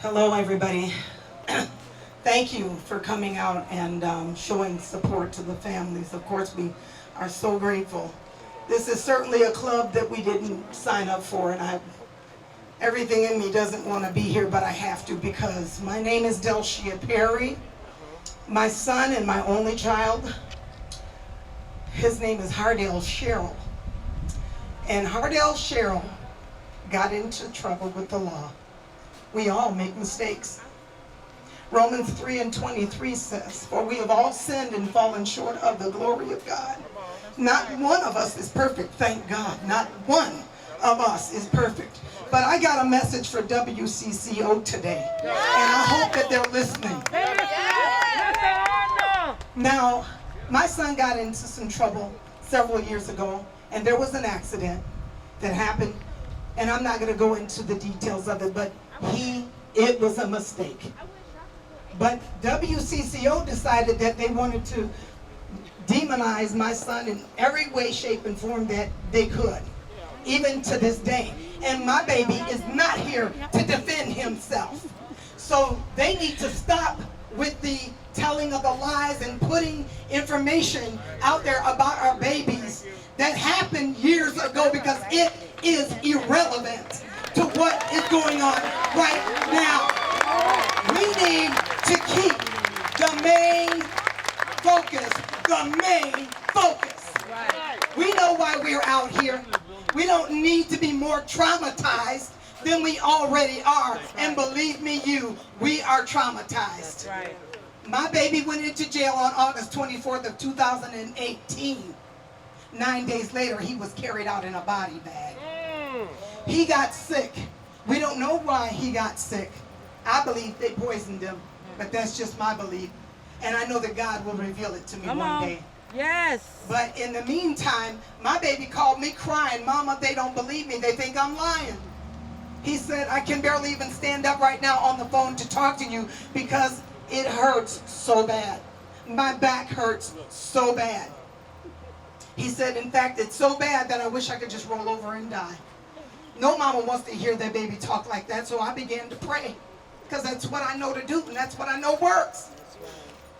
Hello, everybody. Thank you for coming out and showing support to the families. Of course, we are so grateful. This is certainly a club that we didn't sign up for, and everything in me doesn't want to be here, but I have to because my name is Shea Perry. My son and my only child, his name is Hardell Sherrill. And Hardell Sherrill got into trouble with the law. We all make mistakes. Romans 3:23 says, "For we have all sinned and fallen short of the glory of God." Not one of us is perfect, thank God. Not one of us is perfect. But I got a message for WCCO today, and I hope that they're listening. Now, my son got into some trouble several years ago, and there was an accident that happened, and I'm not going to go into the details of it, but it was a mistake. But WCCO decided that they wanted to demonize my son in every way, shape, and form that they could, even to this day. And my baby is not here to defend himself. So they need to stop with the telling of the lies and putting information out there about our babies that happened years ago, because it is irrelevant to what is going on right now. We need to keep the main focus, We know why we're out here. We don't need to be more traumatized than we already are. And believe me, we are traumatized. My baby went into jail on August 24th of 2018. 9 days later, he was carried out in a body bag. He got sick. We don't know why he got sick. I believe they poisoned him, but that's just my belief. And I know that God will reveal it to me one day. Yes. But in the meantime, my baby called me crying, "Mama, they don't believe me. They think I'm lying." He said, "I can barely even stand up right now on the phone to talk to you because it hurts so bad. My back hurts so bad." He said, "In fact, it's so bad that I wish I could just roll over and die." No mama wants to hear their baby talk like that, so I began to pray, because that's what I know to do, and that's what I know works.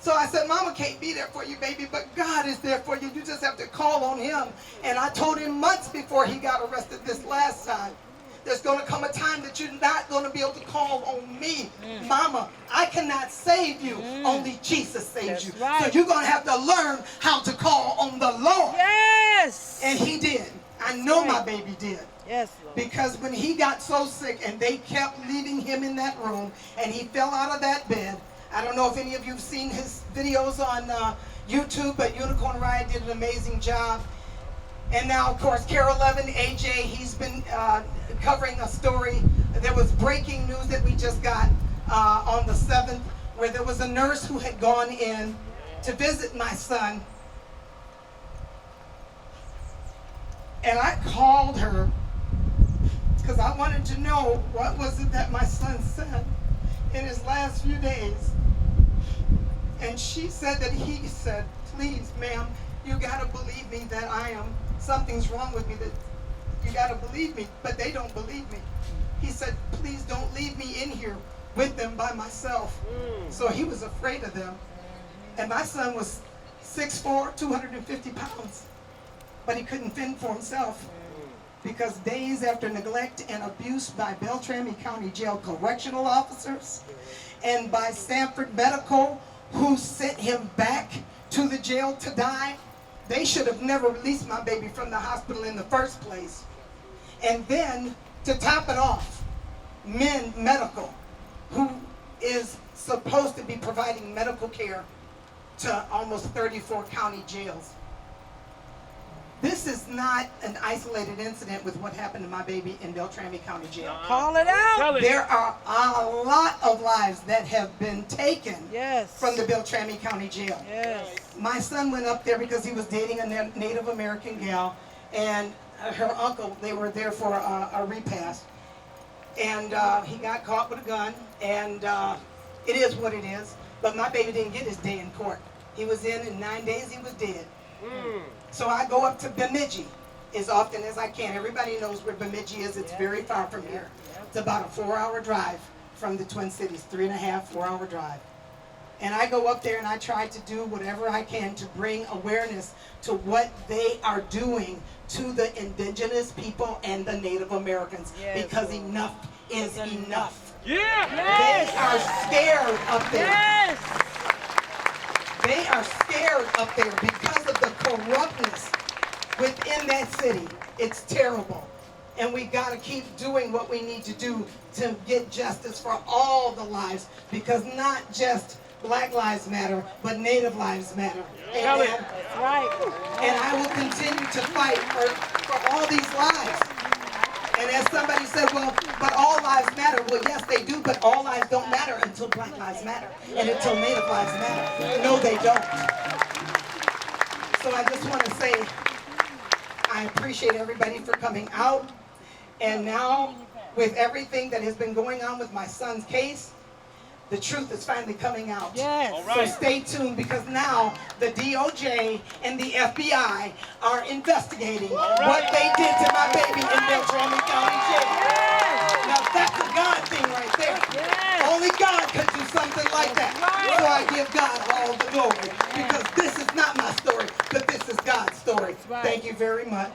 So I said, "Mama can't be there for you, baby, but God is there for you. You just have to call on him." And I told him months before he got arrested this last time, there's going to come a time that you're not going to be able to call on me. Mama, I cannot save you. Only Jesus saves you. Right. So you're going to have to learn how to call on the Lord. Yes. And he did. I know my baby did. Yes, Lord. Because when he got so sick and they kept leaving him in that room and he fell out of that bed, I don't know if any of you have seen his videos on YouTube, but Unicorn Riot did an amazing job. And now, of course, Carol 11, AJ, he's been covering a story. There was breaking news that we just got on the 7th, where there was a nurse who had gone in to visit my son. And I called her because I wanted to know what was it that my son said in his last few days. And she said that he said, "Please, ma'am, you got to believe me that something's wrong with me, that you got to believe me." But they don't believe me. He said, "Please don't leave me in here with them by myself." So he was afraid of them. And my son was 6'4", 250 pounds. But he couldn't fend for himself, because days after neglect and abuse by Beltrami County Jail correctional officers and by Sanford Medical, who sent him back to the jail to die, they should have never released my baby from the hospital in the first place. And then, to top it off, Men Medical, who is supposed to be providing medical care to almost 34 county jails. This is not an isolated incident with what happened to my baby in Beltrami County Jail. Call it out. There are a lot of lives that have been taken from the Beltrami County Jail. Yes. My son went up there because he was dating a Native American gal, and her uncle, they were there for a repast. And he got caught with a gun, and it is what it is. But my baby didn't get his day in court. He was in 9 days, he was dead. So I go up to Bemidji as often as I can. Everybody knows where Bemidji is. It's very far from here. It's about a 4-hour drive from the Twin Cities, 3.5, 4-hour drive. And I go up there and I try to do whatever I can to bring awareness to what they are doing to the indigenous people and the Native Americans, because enough is enough. Yes. They are scared up there. Yes. They are scared up there because of the corruptness within that city. It's terrible. And we got to keep doing what we need to do to get justice for all the lives, because not just Black Lives Matter, but Native Lives Matter. Tell it. Amen. That's right. And I will continue to fight for all these lives. And as somebody said, well, but all lives matter. Well, yes, they do, but all lives don't matter until Black Lives Matter and until Native Lives Matter. No, they don't. So I just want to say I appreciate everybody for coming out. And now, with everything that has been going on with my son's case, the truth is finally coming out. Yes. All right. So stay tuned, because now the DOJ and the FBI are investigating what they did to my baby in Beltrami County Jail. Now that's a God thing right there. Yes. Only God could do something like that. Right. So I give God all the glory, because this is not my story, but this is God's story. Right. Thank you very much.